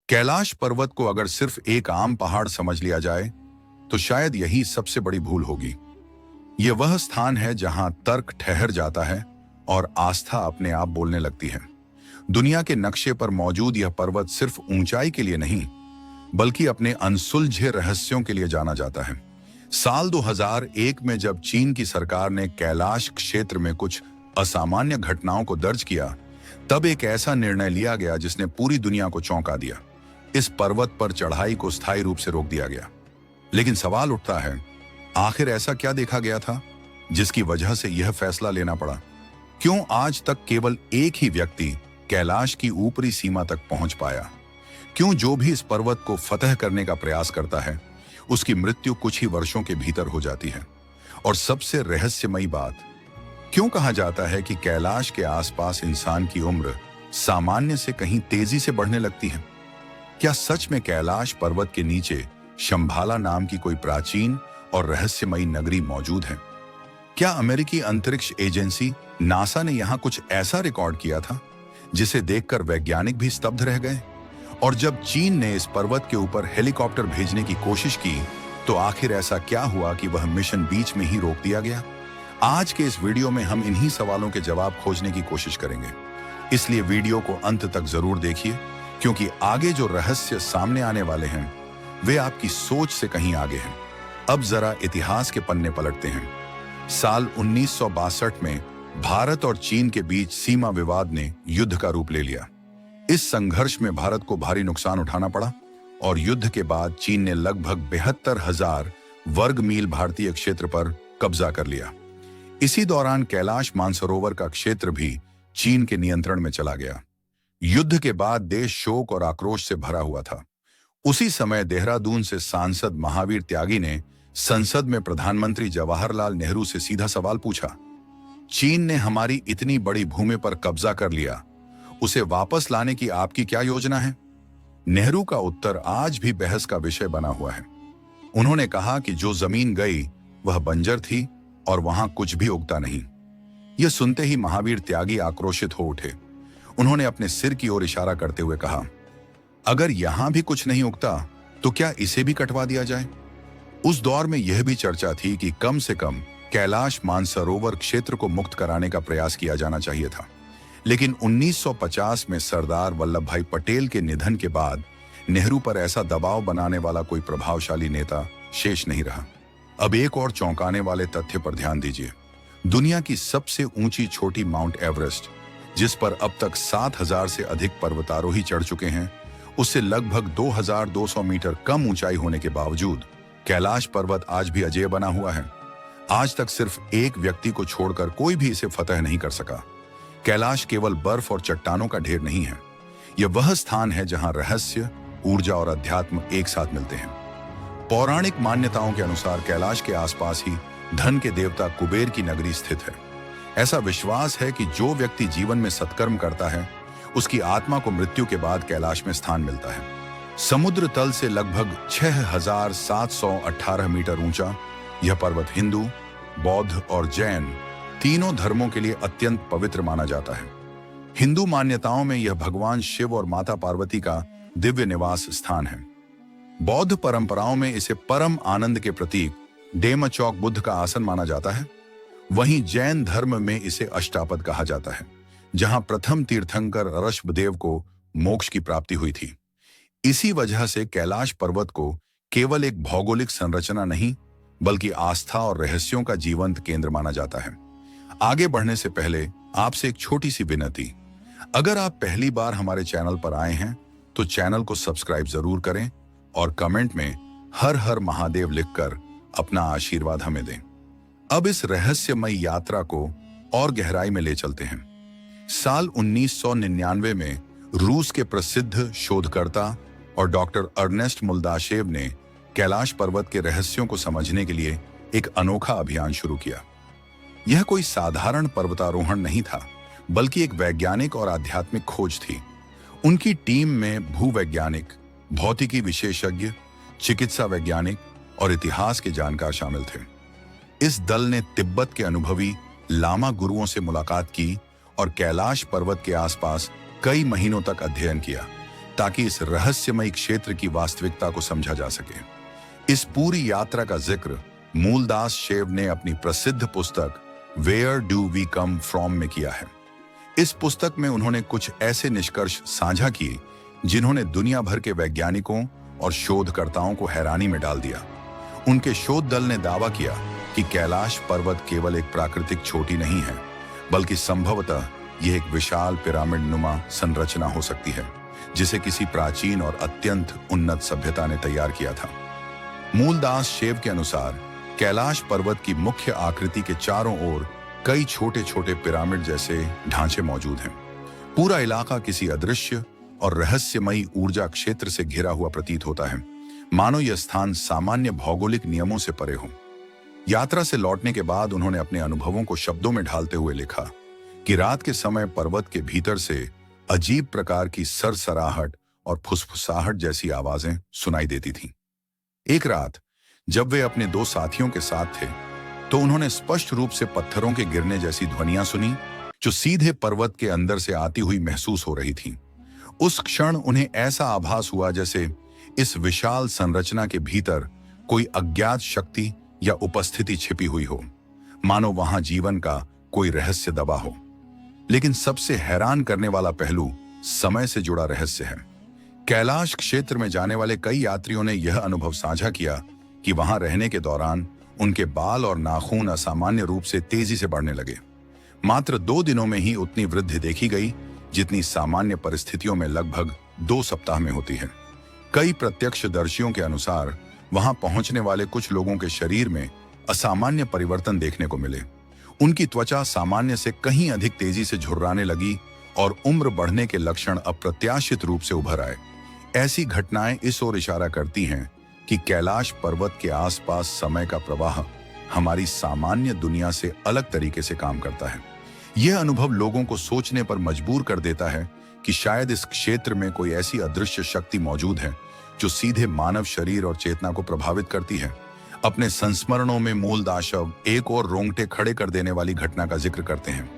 कैलाश पर्वत को अगर सिर्फ एक आम पहाड़ समझ लिया जाए तो शायद यही सबसे बड़ी भूल होगी। यह वह स्थान है जहां तर्क ठहर जाता है और आस्था अपने आप बोलने लगती है। दुनिया के नक्शे पर मौजूद यह पर्वत सिर्फ ऊंचाई के लिए नहीं बल्कि अपने अनसुलझे रहस्यों के लिए जाना जाता है। साल 2001 में जब चीन की सरकार ने कैलाश क्षेत्र में कुछ असामान्य घटनाओं को दर्ज किया, तब एक ऐसा निर्णय लिया गया जिसने पूरी दुनिया को चौंका दिया। इस पर्वत पर चढ़ाई को स्थायी रूप से रोक दिया गया। लेकिन सवाल उठता है, आखिर ऐसा क्या देखा गया था जिसकी वजह से यह फैसला लेना पड़ा? क्यों आज तक केवल एक ही व्यक्ति कैलाश की ऊपरी सीमा तक पहुंच पाया? क्यों जो भी इस पर्वत को फतह करने का प्रयास करता है उसकी मृत्यु कुछ ही वर्षों के भीतर हो जाती है? और सबसे रहस्यमयी बात, क्यों कहा जाता है कि कैलाश के आसपास इंसान की उम्र सामान्य से कहीं तेजी से बढ़ने लगती है? क्या सच में कैलाश पर्वत के नीचे शंभाला नाम की कोई प्राचीन और रहस्यमयी नगरी मौजूद है? क्या अमेरिकी अंतरिक्ष एजेंसी नासा ने यहां कुछ ऐसा रिकॉर्ड किया था जिसे देखकर वैज्ञानिक भी स्तब्ध रह गए? और जब चीन ने इस पर्वत के ऊपर हेलीकॉप्टर भेजने की कोशिश की तो आखिर ऐसा क्या हुआ कि वह मिशन बीच में ही रोक दिया गया? आज के इस वीडियो में हम इन्हीं सवालों के जवाब खोजने की कोशिश करेंगे, इसलिए वीडियो को अंत तक जरूर देखिए, क्योंकि आगे जो रहस्य सामने आने वाले हैं वे आपकी सोच से कहीं आगे हैं। अब जरा इतिहास के पन्ने पलटते हैं। साल 1962 में भारत और चीन के बीच सीमा विवाद ने युद्ध का रूप ले लिया। इस संघर्ष में भारत को भारी नुकसान उठाना पड़ा और युद्ध के बाद चीन ने लगभग 72,000 वर्ग मील भारतीय क्षेत्र पर कब्जा कर लिया। इसी दौरान कैलाश मानसरोवर का क्षेत्र भी चीन के नियंत्रण में चला गया। युद्ध के बाद देश शोक और आक्रोश से भरा हुआ था। उसी समय देहरादून से सांसद महावीर त्यागी ने संसद में प्रधानमंत्री जवाहरलाल नेहरू से सीधा सवाल पूछा, चीन ने हमारी इतनी बड़ी भूमि पर कब्जा कर लिया, उसे वापस लाने की आपकी क्या योजना है? नेहरू का उत्तर आज भी बहस का विषय बना हुआ है। उन्होंने कहा कि जो जमीन गई वह बंजर थी और वहां कुछ भी उगता नहीं। यह सुनते ही महावीर त्यागी आक्रोशित हो उठे। उन्होंने अपने सिर की ओर इशारा करते हुए कहा, अगर यहां भी कुछ नहीं उगता तो क्या इसे भी कटवा दिया जाए? उस दौर में यह भी चर्चा थी कि कम से कम कैलाश मानसरोवर क्षेत्र को मुक्त कराने का प्रयास किया जाना चाहिए था। लेकिन 1950 में सरदार वल्लभ भाई पटेल के निधन के बाद नेहरू पर ऐसा दबाव बनाने वाला कोई प्रभावशाली नेता शेष नहीं रहा। अब एक और चौंकाने वाले तथ्य पर ध्यान दीजिए। दुनिया की सबसे ऊंची चोटी माउंट एवरेस्ट, जिस पर अब तक 7,000 से अधिक पर्वतारोही चढ़ चुके हैं, उससे लगभग 2,200 मीटर कम ऊंचाई होने के बावजूद कैलाश पर्वत आज भी अजेय बना हुआ है। आज तक सिर्फ एक व्यक्ति को छोड़कर कोई भी इसे फतह नहीं कर सका। कैलाश केवल बर्फ और चट्टानों का ढेर नहीं है, यह वह स्थान है जहां रहस्य, ऊर्जा और अध्यात्म एक साथ मिलते हैं। पौराणिक मान्यताओं के अनुसार कैलाश के आसपास ही धन के देवता कुबेर की नगरी स्थित है। ऐसा विश्वास है कि जो व्यक्ति जीवन में सत्कर्म करता है उसकी आत्मा को मृत्यु के बाद कैलाश में स्थान मिलता है। समुद्र तल से लगभग 6,718 मीटर ऊंचा यह पर्वत हिंदू, बौद्ध और जैन तीनों धर्मों के लिए अत्यंत पवित्र माना जाता है। हिंदू मान्यताओं में यह भगवान शिव और माता पार्वती का दिव्य निवास स्थान है। बौद्ध परंपराओं में इसे परम आनंद के प्रतीक डेमचौक बुद्ध का आसन माना जाता है। वहीं जैन धर्म में इसे अष्टापद कहा जाता है, जहां प्रथम तीर्थंकर ऋषभदेव को मोक्ष की प्राप्ति हुई थी। इसी वजह से कैलाश पर्वत को केवल एक भौगोलिक संरचना नहीं बल्कि आस्था और रहस्यों का जीवंत केंद्र माना जाता है। आगे बढ़ने से पहले आपसे एक छोटी सी विनती, अगर आप पहली बार हमारे चैनल पर आए हैं तो चैनल को सब्सक्राइब जरूर करें और कमेंट में हर हर महादेव लिखकर अपना आशीर्वाद हमें दें। अब इस रहस्यमय यात्रा को और गहराई में ले चलते हैं। साल 1999 में रूस के प्रसिद्ध शोधकर्ता और डॉक्टर अर्नेस्ट मुल्दाशेव ने कैलाश पर्वत के रहस्यों को समझने के लिए एक अनोखा अभियान शुरू किया। यह कोई साधारण पर्वतारोहण नहीं था, बल्कि एक वैज्ञानिक और आध्यात्मिक खोज थी। उनकी टीम में भूवैज्ञानिक, भौतिकी विशेषज्ञ, चिकित्सा वैज्ञानिक और इतिहास के जानकार शामिल थे। इस दल ने तिब्बत के अनुभवी लामा गुरुओं से मुलाकात की और कैलाश पर्वत के आसपास कई महीनों तक अध्ययन किया, ताकि इस रहस्यमयी क्षेत्र की वास्तविकता को समझा जा सके। इस पूरी यात्रा का जिक्र मूलदास शेव ने अपनी प्रसिद्ध पुस्तक where do we come from में किया है। इस पुस्तक में उन्होंने कुछ ऐसे निष्कर्ष साझा किए जिन्होंने दुनिया भर के वैज्ञानिकों और शोधकर्ताओं को हैरानी में डाल दिया। उनके शोध दल ने दावा किया कि कैलाश पर्वत केवल एक प्राकृतिक चोटी नहीं है, बल्कि संभवतः यह एक विशाल पिरामिड नुमा संरचना हो सकती है जिसे किसी प्राचीन और अत्यंत उन्नत सभ्यता ने तैयार किया था। मूलदास शेव के अनुसार कैलाश पर्वत की मुख्य आकृति के चारों ओर कई छोटे छोटे पिरामिड जैसे ढांचे मौजूद हैं। पूरा इलाका किसी अदृश्य और रहस्यमयी ऊर्जा क्षेत्र से घिरा हुआ प्रतीत होता है, मानो यह स्थान सामान्य भौगोलिक नियमों से परे हो। यात्रा से लौटने के बाद उन्होंने अपने अनुभवों को शब्दों में ढालते हुए लिखा कि रात के समय पर्वत के भीतर से अजीब प्रकार की सरसराहट और फुसफुसाहट जैसी आवाजें सुनाई देती थीं। एक रात जब वे अपने दो साथियों के साथ थे तो उन्होंने स्पष्ट रूप से पत्थरों के गिरने जैसी ध्वनियां सुनी जो सीधे पर्वत के अंदर से आती हुई महसूस हो रही थीं। उस क्षण उन्हें ऐसा आभास हुआ जैसे इस विशाल संरचना के भीतर कोई अज्ञात शक्ति या उपस्थिति छिपी हुई हो, मानो वहां जीवन का कोई रहस्य दबा हो। लेकिन सबसे हैरान करने वाला पहलू समय से जुड़ा रहस्य है। कैलाश क्षेत्र में जाने वाले कई यात्रियों ने यह अनुभव साझा किया कि वहां रहने के दौरान उनके बाल और नाखून असामान्य रूप से तेजी से बढ़ने लगे। मात्र 2 दिनों में ही उतनी वृद्धि देखी गई जितनी सामान्य परिस्थितियों में लगभग 2 सप्ताह में होती है। कई प्रत्यक्षदर्शियों के अनुसार वहां पहुंचने वाले कुछ लोगों के शरीर में असामान्य परिवर्तन देखने को मिले। उनकी त्वचा सामान्य से कहीं अधिक तेजी से झुर्राने लगी और उम्र बढ़ने के लक्षण अप्रत्याशित रूप से उभर आए। ऐसी घटनाएं इस ओर इशारा करती हैं कि कैलाश पर्वत के आसपास समय का प्रवाह हमारी सामान्य दुनिया से अलग तरीके से काम करता है। यह अनुभव लोगों को सोचने पर मजबूर कर देता है कि शायद इस क्षेत्र में कोई ऐसी अदृश्य शक्ति मौजूद है जो सीधे मानव शरीर और चेतना को प्रभावित करती है। अपने संस्मरणों में मूलदास एक और रोंगटे खड़े कर देने वाली घटना का जिक्र करते हैं।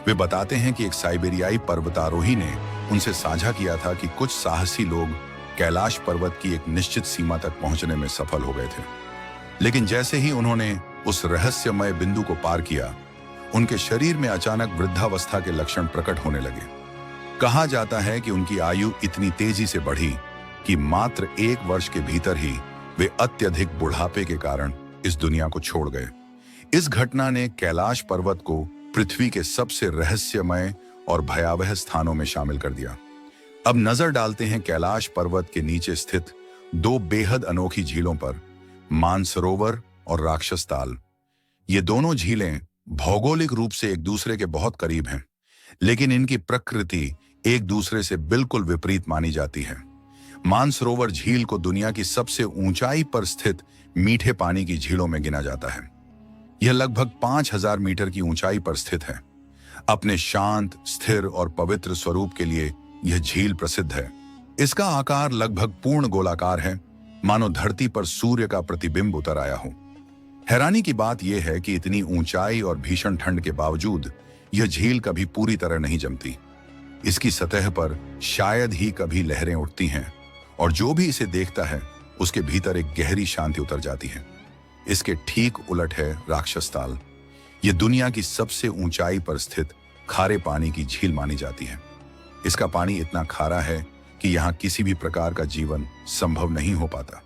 वे बताते हैं कि एक साइबेरियाई पर्वतारोही ने उनसे साझा किया था कि कुछ साहसी लोग कैलाश पर्वत की एक निश्चित सीमा तक पहुंचने में सफल हो गए थे, लेकिन जैसे ही उन्होंने उस रहस्यमय बिंदु को पार किया, उनके शरीर में अचानक वृद्धावस्था के लक्षण प्रकट होने लगे। कहा जाता है कि उनकी आयु इतनी तेजी से बढ़ी कि मात्र 1 वर्ष के भीतर ही वे अत्यधिक बुढ़ापे के कारण इस दुनिया को छोड़ गए। इस घटना ने कैलाश पर्वत को पृथ्वी के सबसे रहस्यमय और भयावह स्थानों में शामिल कर दिया। अब नजर डालते हैं कैलाश पर्वत के नीचे स्थित 2 बेहद अनोखी झीलों पर, मानसरोवर और राक्षस ताल। ये दोनों झीलें भौगोलिक रूप से एक दूसरे के बहुत करीब हैं, लेकिन इनकी प्रकृति एक दूसरे से बिल्कुल विपरीत मानी जाती है। मानसरोवर झील को दुनिया की सबसे ऊंचाई पर स्थित मीठे पानी की झीलों में गिना जाता है। यह लगभग 5000 मीटर की ऊंचाई पर स्थित है। अपने शांत, स्थिर और पवित्र स्वरूप के लिए यह झील प्रसिद्ध है। इसका आकार लगभग पूर्ण गोलाकार है, मानो धरती पर सूर्य का प्रतिबिंब उतर आया हो। हैरानी की बात यह है कि इतनी ऊंचाई और भीषण ठंड के बावजूद यह झील कभी पूरी तरह नहीं जमती। इसकी सतह पर शायद ही कभी लहरें उठती हैं और जो भी इसे देखता है उसके भीतर एक गहरी शांति उतर जाती है। इसके ठीक उलट है राक्षस ताल। यह दुनिया की सबसे ऊंचाई पर स्थित खारे पानी की झील मानी जाती है। इसका पानी इतना खारा है कि यहाँ किसी भी प्रकार का जीवन संभव नहीं हो पाता।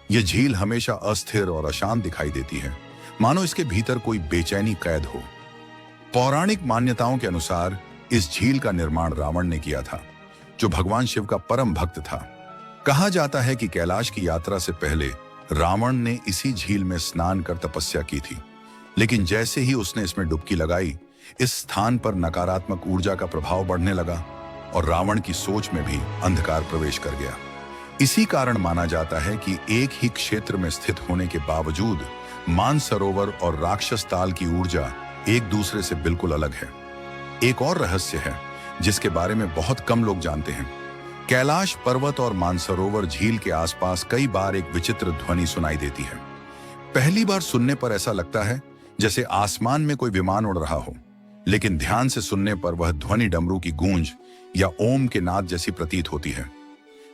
यह झील हमेशा अस्थिर और अशांत दिखाई देती है, मानो इसके भीतर कोई बेचैनी कैद हो। पौराणिक मान्यताओं के अनुसार इस झील का निर्माण रावण ने किया था, जो भगवान शिव का परम भक्त था। कहा जाता है कि कैलाश की यात्रा से पहले रावण ने इसी झील में स्नान कर तपस्या की थी, लेकिन जैसे ही उसने इसमें डुबकी लगाई, इस स्थान पर नकारात्मक ऊर्जा का प्रभाव बढ़ने लगा और रावण की सोच में भी अंधकार प्रवेश कर गया। इसी कारण माना जाता है कि एक ही क्षेत्र में स्थित होने के बावजूद मानसरोवर और राक्षस ताल की ऊर्जा एक दूसरे से बिल्कुल अलग है। एक और रहस्य है जिसके बारे में बहुत कम लोग जानते हैं। कैलाश पर्वत और मानसरोवर झील के आसपास कई बार एक विचित्र ध्वनि सुनाई देती है। पहली बार सुनने पर ऐसा लगता है जैसे आसमान में कोई विमान उड़ रहा हो, लेकिन ध्यान से सुनने पर वह ध्वनि डमरू की गूंज या ओम के नाद जैसी प्रतीत होती है।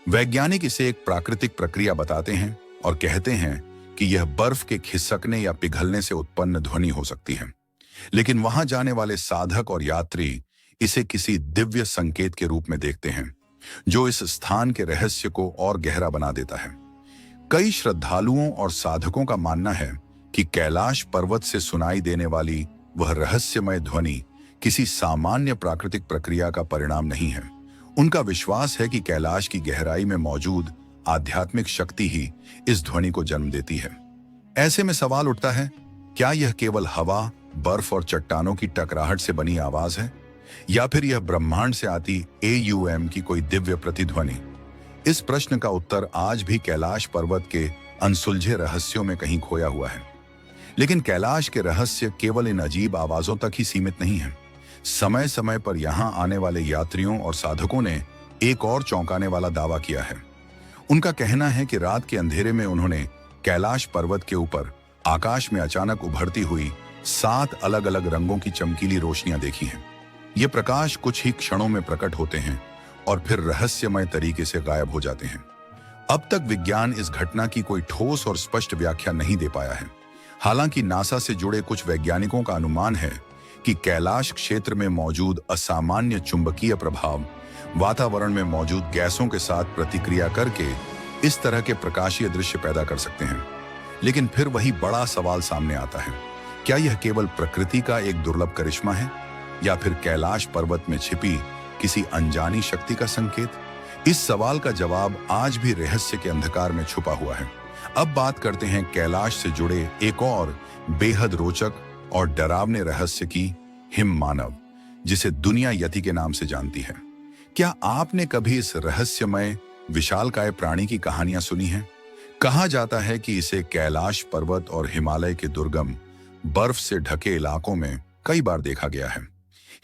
वैज्ञानिक इसे एक प्राकृतिक प्रक्रिया बताते हैं और कहते हैं कि यह बर्फ के खिसकने या पिघलने से उत्पन्न ध्वनि हो सकती है। लेकिन वहां जाने वाले साधक और यात्री इसे किसी दिव्य संकेत के रूप में देखते हैं, जो इस स्थान के रहस्य को और गहरा बना देता है। कई श्रद्धालुओं और साधकों का मानना है कि कैलाश पर्वत से सुनाई देने वाली वह रहस्यमय ध्वनि किसी सामान्य प्राकृतिक प्रक्रिया का परिणाम नहीं है। उनका विश्वास है कि कैलाश की गहराई में मौजूद आध्यात्मिक शक्ति ही इस ध्वनि को जन्म देती है। ऐसे में सवाल उठता है, क्या यह केवल हवा, बर्फ और चट्टानों की टकराहट से बनी आवाज है, या फिर यह ब्रह्मांड से आती AUM की कोई दिव्य प्रतिध्वनि? इस प्रश्न का उत्तर आज भी कैलाश पर्वत के अनसुलझे रहस्यों में कहीं खोया हुआ है। लेकिन कैलाश के रहस्य केवल इन अजीब आवाजों तक ही सीमित नहीं है। समय समय पर यहां आने वाले यात्रियों और साधकों ने एक और चौंकाने वाला दावा किया है। उनका कहना है कि रात के अंधेरे में उन्होंने कैलाश पर्वत के ऊपर आकाश में अचानक उभरती हुई 7 अलग अलग रंगों की चमकीली रोशनियां देखी हैं। ये प्रकाश कुछ ही क्षणों में प्रकट होते हैं और फिर रहस्यमय तरीके से गायब हो जाते हैं। अब तक विज्ञान इस घटना की कोई ठोस और स्पष्ट व्याख्या नहीं दे पाया है। हालांकि नासा से जुड़े कुछ वैज्ञानिकों का अनुमान है कि कैलाश क्षेत्र में मौजूद असामान्य चुंबकीय प्रभाव वातावरण में मौजूद गैसों के साथ प्रतिक्रिया करके इस तरह के प्रकाशीय दृश्य पैदा कर सकते हैं। लेकिन फिर वही बड़ा सवाल सामने आता है, क्या यह केवल प्रकृति का एक दुर्लभ करिश्मा है, या फिर कैलाश पर्वत में छिपी किसी अनजानी शक्ति का संकेत? इस सवाल का जवाब आज भी रहस्य के अंधकार में छुपा हुआ है। अब बात करते हैं कैलाश से जुड़े एक और बेहद रोचक और डरावने रहस्य की, हिममानव, जिसे दुनिया यति के नाम से जानती है। क्या आपने कभी इस रहस्यमय विशालकाय प्राणी की कहानियां सुनी हैं? कहा जाता है कि इसे कैलाश पर्वत और हिमालय के दुर्गम, बर्फ से ढके इलाकों में कई बार देखा गया है।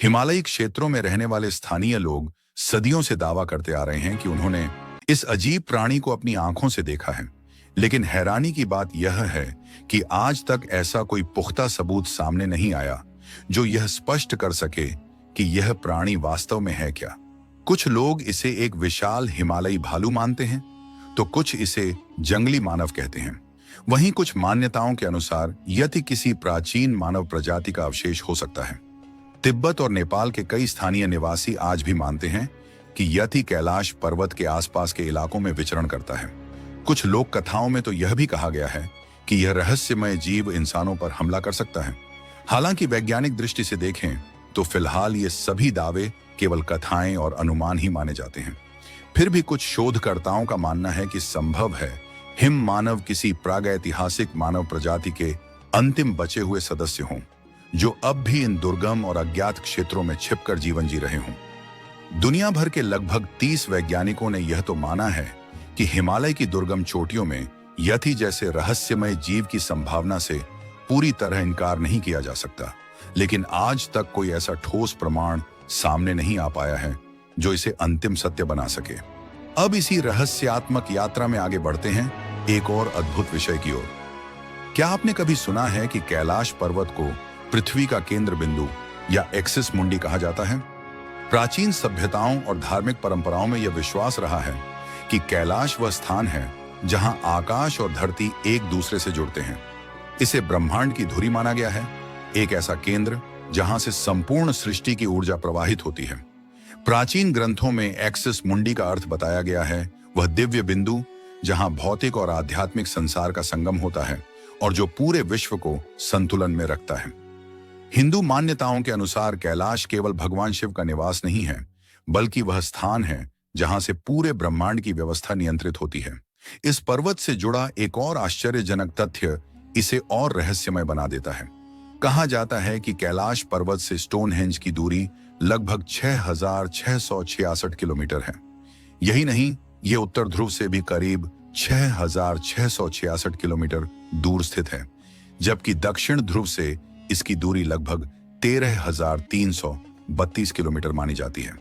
हिमालयी क्षेत्रों में रहने वाले स्थानीय लोग सदियों से दावा करते आ रहे हैं कि उन्होंने इस अजीब प्राणी को अपनी आंखों से देखा है। लेकिन हैरानी की बात यह है कि आज तक ऐसा कोई पुख्ता सबूत सामने नहीं आया जो यह स्पष्ट कर सके कि यह प्राणी वास्तव में है क्या। कुछ लोग इसे एक विशाल हिमालयी भालू मानते हैं, तो कुछ इसे जंगली मानव कहते हैं। वहीं कुछ मान्यताओं के अनुसार यति किसी प्राचीन मानव प्रजाति का अवशेष हो सकता है। तिब्बत और नेपाल के कई स्थानीय निवासी आज भी मानते हैं कि यति कैलाश पर्वत के आसपास के इलाकों में विचरण करता है। कुछ लोक कथाओं में तो यह भी कहा गया है कि यह रहस्यमय जीव इंसानों पर हमला कर सकता है। हालांकि वैज्ञानिक दृष्टि से देखें तो फिलहाल ये सभी दावे केवल कथाएं और अनुमान ही माने जाते हैं। फिर भी कुछ शोधकर्ताओं का मानना है कि संभव है हिम मानव किसी प्रागैतिहासिक मानव प्रजाति के अंतिम बचे हुए सदस्य हों, जो अब भी इन दुर्गम और अज्ञात क्षेत्रों में छिपकर जीवन जी रहे हों। दुनिया भर के लगभग 30 वैज्ञानिकों ने यह तो माना है कि हिमालय की दुर्गम चोटियों में यति जैसे रहस्यमय जीव की संभावना से पूरी तरह इनकार नहीं किया जा सकता। लेकिन आज तक कोई ऐसा ठोस प्रमाण सामने नहीं आ पाया है जो इसे अंतिम सत्य बना सके। अब इसी रहस्यात्मक यात्रा में आगे बढ़ते हैं एक और अद्भुत विषय की ओर। क्या आपने कभी सुना है कि कैलाश पर्वत को पृथ्वी का केंद्र बिंदु या एक्सिस मुंडी कहा जाता है? प्राचीन सभ्यताओं और धार्मिक परंपराओं में यह विश्वास रहा है कि कैलाश वह स्थान है जहां आकाश और धरती एक दूसरे से जुड़ते हैं। इसे ब्रह्मांड की धुरी माना गया है, एक ऐसा केंद्र जहां से संपूर्ण सृष्टि की ऊर्जा प्रवाहित होती है। प्राचीन ग्रंथों में एक्सिस मुंडी का अर्थ बताया गया है वह दिव्य बिंदु जहां भौतिक और आध्यात्मिक संसार का संगम होता है और जो पूरे विश्व को संतुलन में रखता है। हिंदू मान्यताओं के अनुसार कैलाश केवल भगवान शिव का निवास नहीं है, बल्कि वह स्थान है जहां से पूरे ब्रह्मांड की व्यवस्था नियंत्रित होती है। इस पर्वत से जुड़ा एक और आश्चर्यजनक तथ्य इसे और रहस्यमय बना देता है। कहा जाता है कि कैलाश पर्वत से स्टोनहेंज की दूरी लगभग 6,666 किलोमीटर है। यही नहीं, ये उत्तर ध्रुव से भी करीब 6,666 किलोमीटर दूर स्थित है, जबकि दक्षिण ध्रुव से इसकी दूरी लगभग 13,332 किलोमीटर मानी जाती है।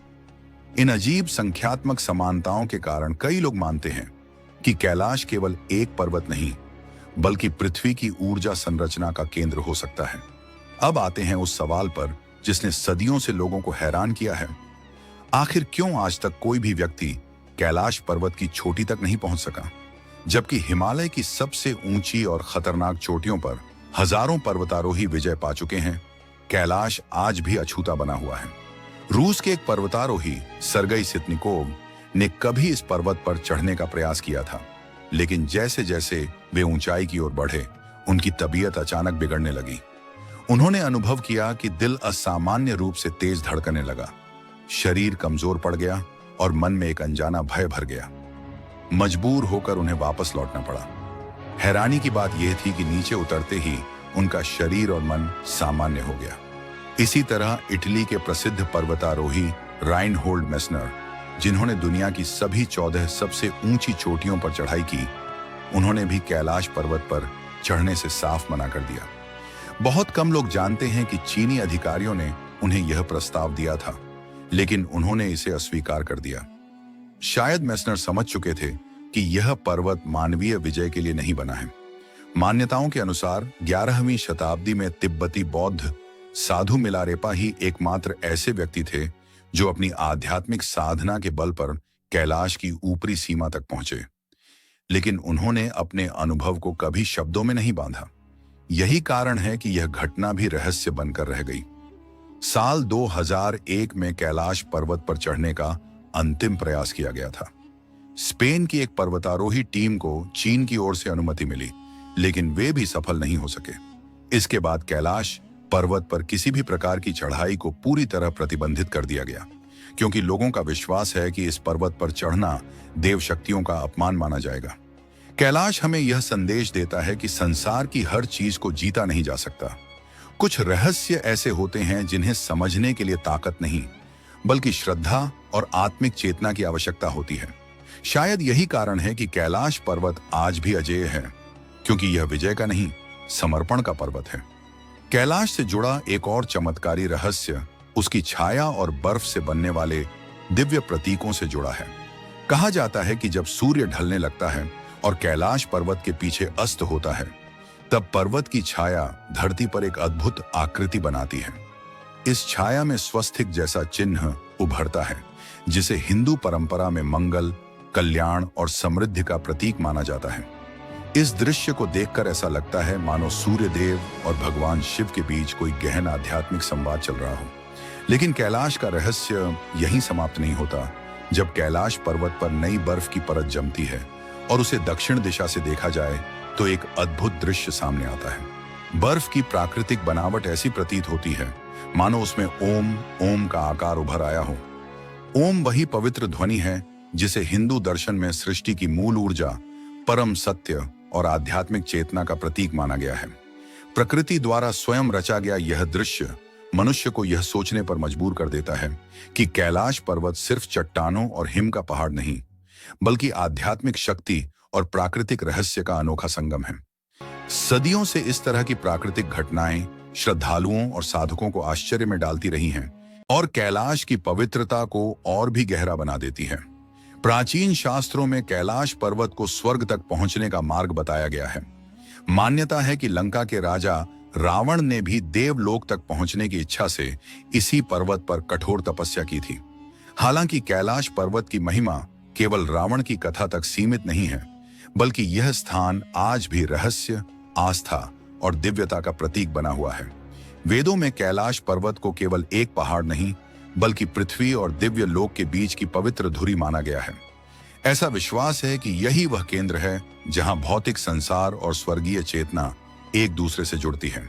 इन अजीब संख्यात्मक समानताओं के कारण कई लोग मानते हैं कि कैलाश केवल एक पर्वत नहीं, बल्कि पृथ्वी की ऊर्जा संरचना का केंद्र हो सकता है। अब आते हैं उस सवाल पर जिसने सदियों से लोगों को हैरान किया है। आखिर क्यों आज तक कोई भी व्यक्ति कैलाश पर्वत की चोटी तक नहीं पहुंच सका, जबकि हिमालय की सबसे ऊंची और खतरनाक चोटियों पर हजारों पर्वतारोही विजय पा चुके हैं, कैलाश आज भी अछूता बना हुआ है। रूस के एक पर्वतारोही सर्गेई सितनिकोव ने कभी इस पर्वत पर चढ़ने का प्रयास किया था, लेकिन जैसे जैसे वे ऊंचाई की ओर बढ़े, उनकी तबीयत अचानक बिगड़ने लगी। उन्होंने अनुभव किया कि दिल असामान्य रूप से तेज धड़कने लगा, शरीर कमजोर पड़ गया और मन में एक अनजाना भय भर गया। मजबूर होकर उन्हें वापस लौटना पड़ा। हैरानी की बात यह थी कि नीचे उतरते ही उनका शरीर और मन सामान्य हो गया। इसी तरह इटली के प्रसिद्ध पर्वतारोही राइनहोल्ड मेस्नर, जिन्होंने दुनिया की सभी 14 सबसे ऊंची चोटियों पर चढ़ाई की, उन्होंने भी कैलाश पर्वत पर चढ़ने से साफ मना कर दिया। बहुत कम लोग जानते हैं कि चीनी अधिकारियों ने उन्हें यह प्रस्ताव दिया था, लेकिन उन्होंने इसे अस्वीकार कर दिया। शायद मेस्नर समझ चुके थे कि यह पर्वत मानवीय विजय के लिए नहीं बना है। मान्यताओं के अनुसार 11वीं शताब्दी में तिब्बती बौद्ध साधु मिलारेपा ही एकमात्र ऐसे व्यक्ति थे जो अपनी आध्यात्मिक साधना के बल पर कैलाश की ऊपरी सीमा तक पहुंचे, लेकिन उन्होंने अपने अनुभव को कभी शब्दों में नहीं बांधा। यही कारण है कि यह घटना भी रहस्य बनकर रह गई। साल 2001 में कैलाश पर्वत पर चढ़ने का अंतिम प्रयास किया गया था। स्पेन की एक पर्वतारोही टीम को चीन की ओर से अनुमति मिली, लेकिन वे भी सफल नहीं हो सके। इसके बाद कैलाश पर्वत पर किसी भी प्रकार की चढ़ाई को पूरी तरह प्रतिबंधित कर दिया गया, क्योंकि लोगों का विश्वास है कि इस पर्वत पर चढ़ना देव शक्तियों का अपमान माना जाएगा। कैलाश हमें यह संदेश देता है कि संसार की हर चीज को जीता नहीं जा सकता। कुछ रहस्य ऐसे होते हैं जिन्हें समझने के लिए ताकत नहीं, बल्कि श्रद्धा और आत्मिक चेतना की आवश्यकता होती है। शायद यही कारण है कि कैलाश पर्वत आज भी अजेय है, क्योंकि यह विजय का नहीं, समर्पण का पर्वत है। कैलाश से जुड़ा एक और चमत्कारी रहस्य उसकी छाया और बर्फ से बनने वाले दिव्य प्रतीकों से जुड़ा है। कहा जाता है कि जब सूर्य ढलने लगता है और कैलाश पर्वत के पीछे अस्त होता है, तब पर्वत की छाया धरती पर एक अद्भुत आकृति बनाती है। इस छाया में स्वस्तिक जैसा चिन्ह उभरता है, जिसे हिंदू परंपरा में मंगल, कल्याण और समृद्धि का प्रतीक माना जाता है। इस दृश्य को देखकर ऐसा लगता है मानो सूर्य देव और भगवान शिव के बीच कोई गहन आध्यात्मिक संवाद चल रहा हो। लेकिन कैलाश का रहस्य यहीं समाप्त नहीं होता। जब कैलाश पर्वत पर नई बर्फ की परत जमती है और उसे दक्षिण दिशा से देखा जाए, तो एक अद्भुत दृश्य सामने आता है। बर्फ की प्राकृतिक बनावट ऐसी प्रतीत होती है मानो उसमें ओम का आकार उभर आया हो। ओम वही पवित्र ध्वनि है जिसे हिंदू दर्शन में सृष्टि की मूल ऊर्जा, परम सत्य और आध्यात्मिक चेतना का प्रतीक माना गया है। प्रकृति द्वारा स्वयं रचा गया यह दृश्य मनुष्य को यह सोचने पर मजबूर कर देता है कि कैलाश पर्वत सिर्फ चट्टानों और हिम का पहाड़ नहीं, बल्कि आध्यात्मिक शक्ति और प्राकृतिक रहस्य का अनोखा संगम है। सदियों से इस तरह की प्राकृतिक घटनाएं श्रद्धालुओं और साधकों को आश्चर्य में डालती रही हैं और कैलाश की पवित्रता को और भी गहरा बना देती है। प्राचीन शास्त्रों में कैलाश पर्वत को स्वर्ग तक पहुंचने का मार्ग बताया गया है। मान्यता है कि लंका के राजा रावण ने भी देवलोक तक पहुंचने की इच्छा से इसी पर्वत पर कठोर तपस्या की थी। हालांकि कैलाश पर्वत की महिमा केवल रावण की कथा तक सीमित नहीं है, बल्कि यह स्थान आज भी रहस्य, आस्था और दिव्यता का प्रतीक बना हुआ है। वेदों में कैलाश पर्वत को केवल एक पहाड़ नहीं, बल्कि पृथ्वी और दिव्य लोक के बीच की पवित्र धुरी माना गया है। ऐसा विश्वास है कि यही वह केंद्र है जहां भौतिक संसार और स्वर्गीय चेतना एक दूसरे से जुड़ती है।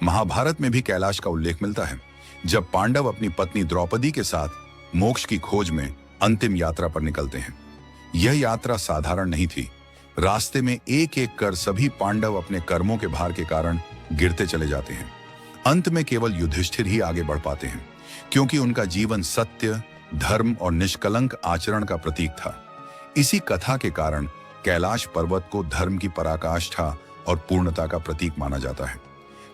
महाभारत में भी कैलाश का उल्लेख मिलता है, जब पांडव अपनी पत्नी द्रौपदी के साथ मोक्ष की खोज में अंतिम यात्रा पर निकलते हैं। यह यात्रा साधारण नहीं थी। रास्ते में एक एक कर सभी पांडव अपने कर्मों के भार के कारण गिरते चले जाते हैं। अंत में केवल युधिष्ठिर ही आगे बढ़ पाते हैं, क्योंकि उनका जीवन सत्य, धर्म और निष्कलंक आचरण का प्रतीक था। इसी कथा के कारण कैलाश पर्वत को धर्म की पराकाष्ठा और पूर्णता का प्रतीक माना जाता है।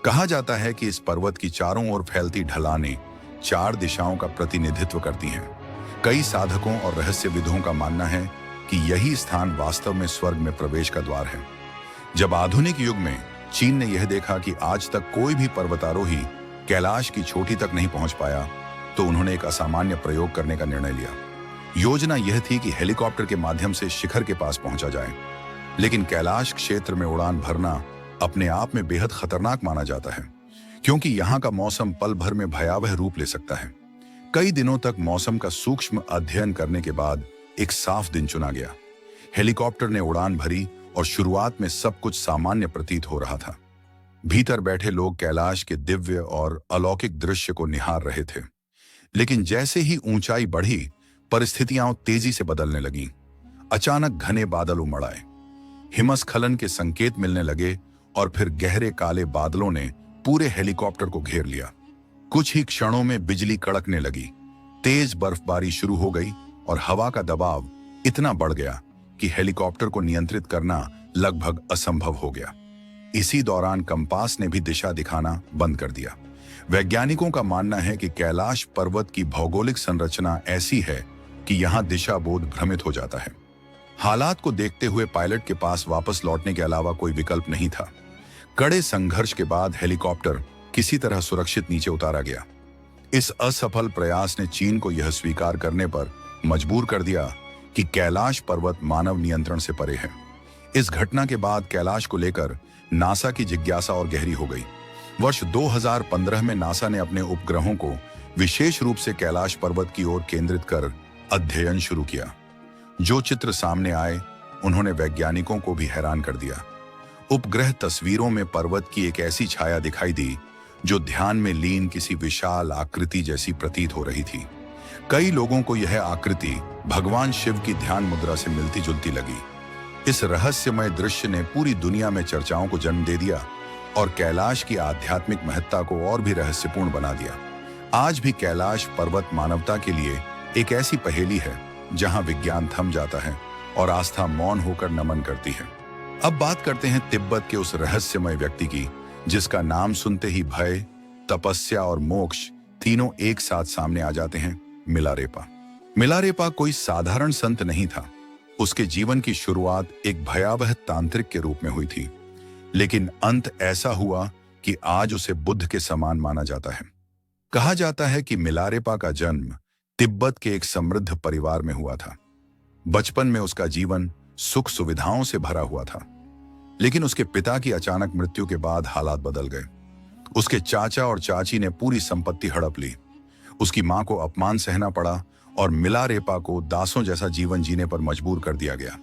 कहा जाता है कि इस पर्वत की चारों ओर फैलती ढलानें 4 दिशाओं का प्रतिनिधित्व करती हैं। कई साधकों और रहस्यविदों का मानना है कि यही स्थान वास्तव में स्वर्ग में प्रवेश का द्वार है। जब आधुनिक युग में चीन ने यह देखा कि आज तक कोई भी पर्वतारोही कैलाश की चोटी तक नहीं पहुंच पाया, तो उन्होंने एक असामान्य प्रयोग करने का निर्णय लिया। योजना यह थी कि हेलीकॉप्टर के माध्यम से शिखर के पास पहुंचा जाए, लेकिन कैलाश क्षेत्र में उड़ान भरना अपने आप में बेहद खतरनाक माना जाता है, क्योंकि यहाँ का मौसम पल भर में भयावह रूप ले सकता है। कई दिनों तक मौसम का सूक्ष्म अध्ययन करने के बाद एक साफ दिन चुना गया। हेलीकॉप्टर ने उड़ान भरी और शुरुआत में सब कुछ सामान्य प्रतीत हो रहा था। भीतर बैठे लोग कैलाश के दिव्य और अलौकिक दृश्य को निहार रहे थे, लेकिन जैसे ही ऊंचाई बढ़ी, परिस्थितियां तेजी से बदलने लगीं। अचानक घने बादल उमड़ आए, हिमस्खलन के संकेत मिलने लगे और फिर गहरे काले बादलों ने पूरे हेलीकॉप्टर को घेर लिया। कुछ ही क्षणों में बिजली कड़कने लगी, तेज बर्फबारी शुरू हो गई और हवा का दबाव इतना बढ़ गया कि हेलीकॉप्टर को नियंत्रित करना लगभग असंभव हो गया। इसी दौरान कंपास ने भी दिशा दिखाना बंद कर दिया। वैज्ञानिकों का मानना है कि कैलाश पर्वत की भौगोलिक संरचना ऐसी है कि यहाँ दिशा बोध भ्रमित हो जाता है। हालात को देखते हुए पायलट के पास वापस लौटने के अलावा कोई विकल्प नहीं था। कड़े संघर्ष के बाद हेलीकॉप्टर किसी तरह सुरक्षित नीचे उतारा गया। इस असफल प्रयास ने चीन को यह स्वीकार करने पर मजबूर कर दिया कि कैलाश पर्वत मानव नियंत्रण से परे है। इस घटना के बाद कैलाश को लेकर नासा की जिज्ञासा और गहरी हो गई। वर्ष 2015 में नासा ने अपने उपग्रहों को विशेष रूप से कैलाश पर्वत की ओर केंद्रित कर अध्ययन शुरू किया। जो चित्र सामने आए, उन्होंने वैज्ञानिकों को भी हैरान कर दिया। उपग्रह तस्वीरों में पर्वत की एक ऐसी छाया दिखाई दी जो ध्यान में लीन किसी विशाल आकृति जैसी प्रतीत हो रही थी। कई लोगों को यह आकृति भगवान शिव की ध्यान मुद्रा से मिलती जुलती लगी। इस रहस्यमय दृश्य ने पूरी दुनिया में चर्चाओं को जन्म दे दिया और कैलाश की आध्यात्मिक महत्ता को और भी रहस्यपूर्ण बना दिया। आज भी कैलाश पर्वत मानवता के लिए एक ऐसी पहेली है जहां विज्ञान थम जाता है और आस्था मौन होकर नमन करती है। अब बात करते हैं तिब्बत के उस रहस्यमय व्यक्ति की, जिसका नाम सुनते ही भय, तपस्या और मोक्ष तीनों एक साथ सामने आ जाते हैं। मिलारेपा। मिलारेपा कोई साधारण संत नहीं था। उसके जीवन की शुरुआत एक भयावह तांत्रिक के रूप में हुई थी, लेकिन अंत ऐसा हुआ कि आज उसे बुद्ध के समान माना जाता है। कहा जाता है कि मिलारेपा का जन्म तिब्बत के एक समृद्ध परिवार में हुआ था। बचपन में उसका जीवन सुख सुविधाओं से भरा हुआ था, लेकिन उसके पिता की अचानक मृत्यु के बाद हालात बदल गए। उसके चाचा और चाची ने पूरी संपत्ति हड़प ली। उसकी मां को अपमान सहना पड़ा और मिलारेपा को दासों जैसा जीवन जीने पर मजबूर कर दिया गया।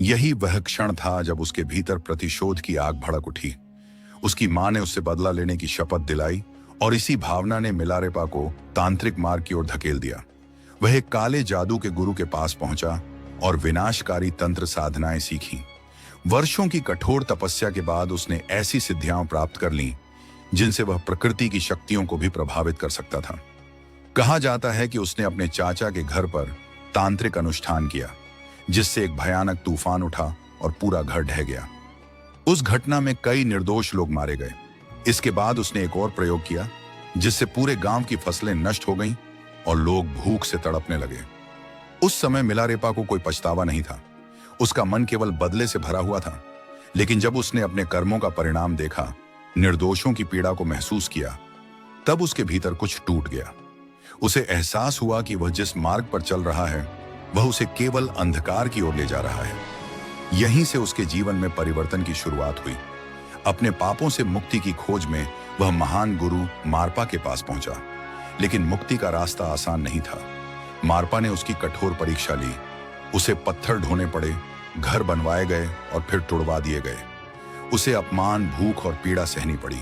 यही वह क्षण था जब उसके भीतर प्रतिशोध की आग भड़क उठी। उसकी मां ने उससे बदला लेने की शपथ दिलाई और इसी भावना ने मिलारेपा को तांत्रिक मार्ग की ओर धकेल दिया। वह एक काले जादू के गुरु के पास पहुंचा और विनाशकारी तंत्र साधनाएं सीखी। वर्षों की कठोर तपस्या के बाद उसने ऐसी सिद्धियां प्राप्त कर लीं जिनसे वह प्रकृति की शक्तियों को भी प्रभावित कर सकता था। कहा जाता है कि उसने अपने चाचा के घर पर तांत्रिक अनुष्ठान किया, जिससे एक भयानक तूफान उठा और पूरा घर ढह गया। उस घटना में कई निर्दोष लोग मारे गए। इसके बाद उसने एक और प्रयोग किया, जिससे पूरे गांव की फसलें नष्ट हो गईं और लोग भूख से तड़पने लगे। उस समय मिलारेपा को कोई पछतावा नहीं था। उसका मन केवल बदले से भरा हुआ था। लेकिन जब उसने अपने कर्मों का परिणाम देखा, निर्दोषों की पीड़ा को महसूस किया, तब उसके भीतर कुछ टूट गया। उसे एहसास हुआ कि वह जिस मार्ग पर चल रहा है, वह उसे केवल अंधकार की ओर ले जा रहा है। यहीं से उसके जीवन में परिवर्तन की शुरुआत हुई। अपने पापों से मुक्ति की खोज में वह महान गुरु मारपा के पास पहुंचा, लेकिन मुक्ति का रास्ता आसान नहीं था। मारपा ने उसकी कठोर परीक्षा ली। उसे पत्थर ढोने पड़े, घर बनवाए गए और फिर तुड़वा दिए गए। उसे अपमान, भूख और पीड़ा सहनी पड़ी,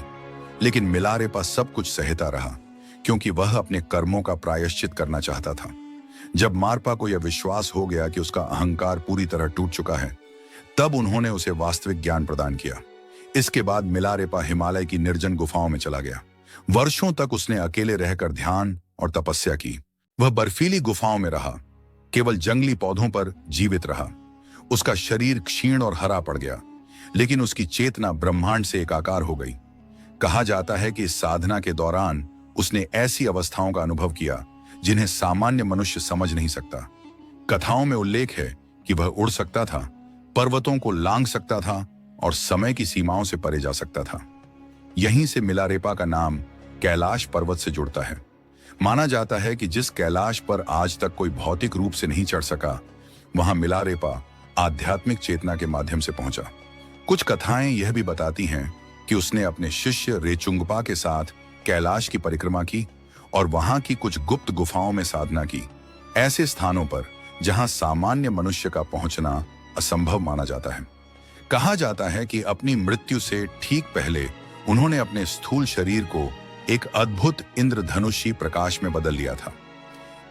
लेकिन मिलारेपा सब कुछ सहता रहा, क्योंकि वह अपने कर्मों का प्रायश्चित करना चाहता था। जब मारपा को यह विश्वास हो गया कि उसका अहंकार पूरी तरह टूट चुका है, तब उन्होंने उसे वास्तविक ज्ञान प्रदान किया। इसके बाद मिलारेपा हिमालय की निर्जन गुफाओं में चला गया। वर्षों तक उसने अकेले रहकर ध्यान और तपस्या की। वह बर्फीली गुफाओं में रहा, केवल जंगली पौधों पर जीवित रहा। उसका शरीर क्षीण और हरा पड़ गया, लेकिन उसकी चेतना ब्रह्मांड से एकाकार हो गई। कहा जाता है कि इस साधना के दौरान उसने ऐसी अवस्थाओं का अनुभव किया जिन्हें सामान्य मनुष्य समझ नहीं सकता। कथाओं में उल्लेख है कि वह उड़ सकता था, पर्वतों को लांघ सकता था और समय की सीमाओं से परे जा सकता था। यहीं से मिलारेपा का नाम कैलाश पर्वत से जुड़ता है। माना जाता है कि जिस कैलाश पर आज तक कोई भौतिक रूप से नहीं चढ़ सका, वहां मिलारेपा आध्यात्मिक चेतना के माध्यम से पहुंचा। कुछ कथाएं यह भी बताती हैं कि उसने अपने शिष्य रेचुंगपा के साथ कैलाश की परिक्रमा की और वहां की कुछ गुप्त गुफाओं में साधना की, ऐसे स्थानों पर जहां सामान्य मनुष्य का पहुंचना असंभव माना जाता है। कहा जाता है कि अपनी मृत्यु से ठीक पहले उन्होंने अपने स्थूल शरीर को एक अद्भुत इंद्रधनुषी प्रकाश में बदल लिया था।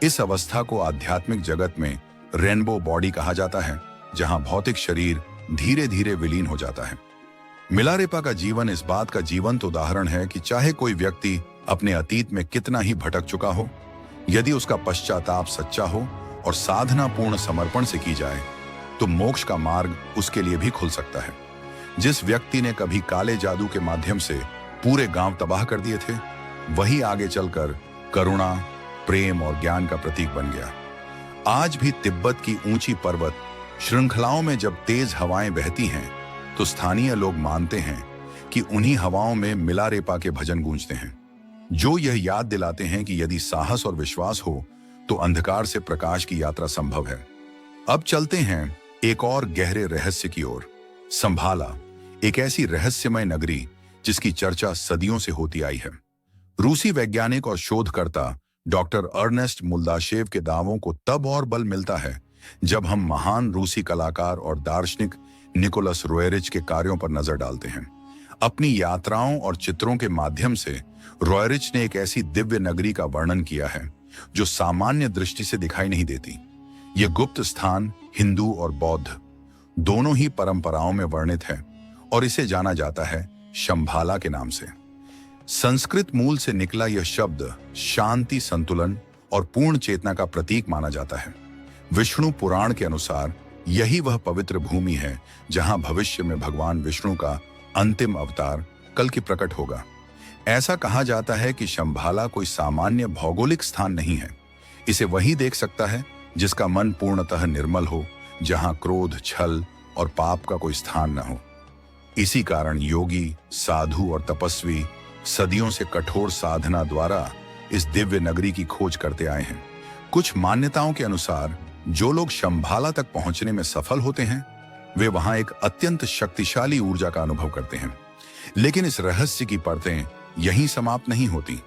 इस अवस्था को आध्यात्मिक जगत में रेनबो बॉडी कहा जाता है, जहां भौतिक शरीर धीरे धीरे विलीन हो जाता है। मिलारेपा का जीवन इस बात का जीवंत उदाहरण है कि चाहे कोई व्यक्ति अपने अतीत में कितना ही भटक चुका हो, यदि उसका पश्चाताप सच्चा हो और साधना पूर्ण समर्पण से की जाए, तो मोक्ष का मार्ग उसके लिए भी खुल सकता है। जिस व्यक्ति ने कभी काले जादू के माध्यम से पूरे गांव तबाह कर दिए थे, वही आगे चलकर करुणा, प्रेम और ज्ञान का प्रतीक बन गया। आज भी तिब्बत की ऊंची पर्वत श्रृंखलाओं में जब तेज हवाएं बहती हैं, तो स्थानीय लोग मानते हैं कि उन्हीं हवाओं में मिलारेपा के भजन गूंजते हैं, जो यह याद दिलाते हैं कि यदि साहस और विश्वास हो तो अंधकार से प्रकाश की यात्रा संभव है। अब चलते हैं एक और गहरे रहस्य की ओर। संभाला, एक ऐसी रहस्यमय नगरी जिसकी चर्चा सदियों से होती आई है। रूसी वैज्ञानिक और शोधकर्ता डॉक्टर अर्नेस्ट मुल्दाशेव के दावों को तब और बल मिलता है जब हम महान रूसी कलाकार और दार्शनिक निकोलस रोएरिच के कार्यों पर नजर डालते हैं। अपनी यात्राओं और चित्रों के माध्यम से रोएरिच ने एक ऐसी दिव्य नगरी का वर्णन किया है जो सामान्य दृष्टि से दिखाई नहीं देती। यह गुप्त स्थान हिंदू और बौद्ध दोनों ही परंपराओं में वर्णित है और इसे जाना जाता है शंभाला के नाम से। संस्कृत मूल से निकला यह शब्द शांति, संतुलन और पूर्ण चेतना का प्रतीक माना जाता है। विष्णु पुराण के अनुसार यही वह पवित्र भूमि है जहां भविष्य में भगवान विष्णु का अंतिम अवतार कल्कि प्रकट होगा। ऐसा कहा जाता है कि शंभाला कोई सामान्य भौगोलिक स्थान नहीं है। इसे वही देख सकता है जिसका मन पूर्णतः निर्मल हो, जहां क्रोध, छल और पाप का कोई स्थान न हो। इसी कारण योगी, साधु और तपस्वी सदियों से कठोर साधना द्वारा इस दिव्य नगरी की खोज करते आए हैं। कुछ मान्यताओं के अनुसार जो लोग शंभाला तक पहुंचने में सफल होते हैं, वे वहां एक अत्यंत शक्तिशाली ऊर्जा का अनुभव करते हैं। लेकिन इस रहस्य की परतें यहीं समाप्त नहीं होती।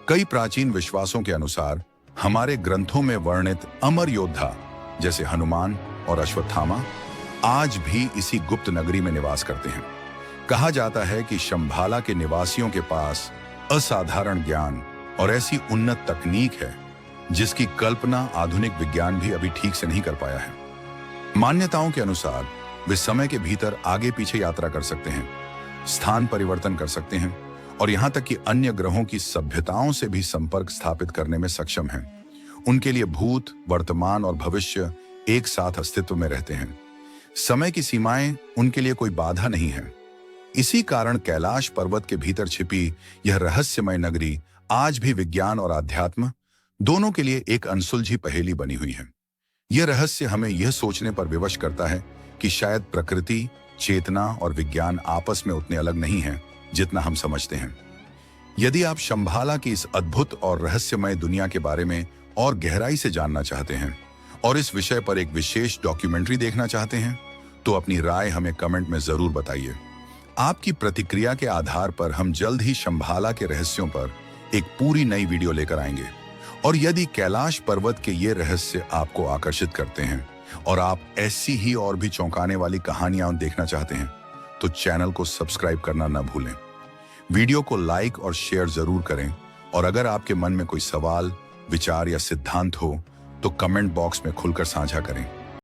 कई प्राचीन विश्वासों के अनुसार हमारे ग्रंथों में वर्णित अमर योद्धा जैसे हनुमान और अश्वत्थामा आज भी इसी गुप्त नगरी में निवास करते हैं। कहा जाता है कि शंभाला के निवासियों के पास असाधारण ज्ञान और ऐसी उन्नत तकनीक है जिसकी कल्पना आधुनिक विज्ञान भी अभी ठीक से नहीं कर पाया है। मान्यताओं के अनुसार वे समय के भीतर आगे पीछे यात्रा कर सकते हैं, स्थान परिवर्तन कर सकते हैं और यहां तक कि अन्य ग्रहों की सभ्यताओं से भी संपर्क स्थापित करने में सक्षम हैं। उनके लिए भूत, वर्तमान और भविष्य एक साथ अस्तित्व में रहते हैं। समय की सीमाएं उनके लिए कोई बाधा नहीं है। इसी कारण कैलाश पर्वत के भीतर छिपी यह रहस्यमय नगरी आज भी विज्ञान और आध्यात्म दोनों के लिए एक अनसुलझी पहेली बनी हुई है। यह रहस्य हमें यह सोचने पर विवश करता है कि शायद प्रकृति, चेतना और विज्ञान आपस में उतने अलग नहीं हैं जितना हम समझते हैं। यदि आप शंभाला की इस अद्भुत और रहस्यमय दुनिया के बारे में और गहराई से जानना चाहते हैं और इस विषय पर एक विशेष डॉक्यूमेंट्री देखना चाहते हैं, तो अपनी राय हमें कमेंट में जरूर बताइए। आपकी प्रतिक्रिया के आधार पर हम जल्द ही शंभाला के रहस्यों पर एक पूरी नई वीडियो लेकर आएंगे। और यदि कैलाश पर्वत के ये रहस्य आपको आकर्षित करते हैं और आप ऐसी ही और भी चौंकाने वाली कहानियां देखना चाहते हैं, तो चैनल को सब्सक्राइब करना न भूलें। वीडियो को लाइक और शेयर जरूर करें और अगर आपके मन में कोई सवाल, विचार या सिद्धांत हो तो कमेंट बॉक्स में खुलकर साझा करें।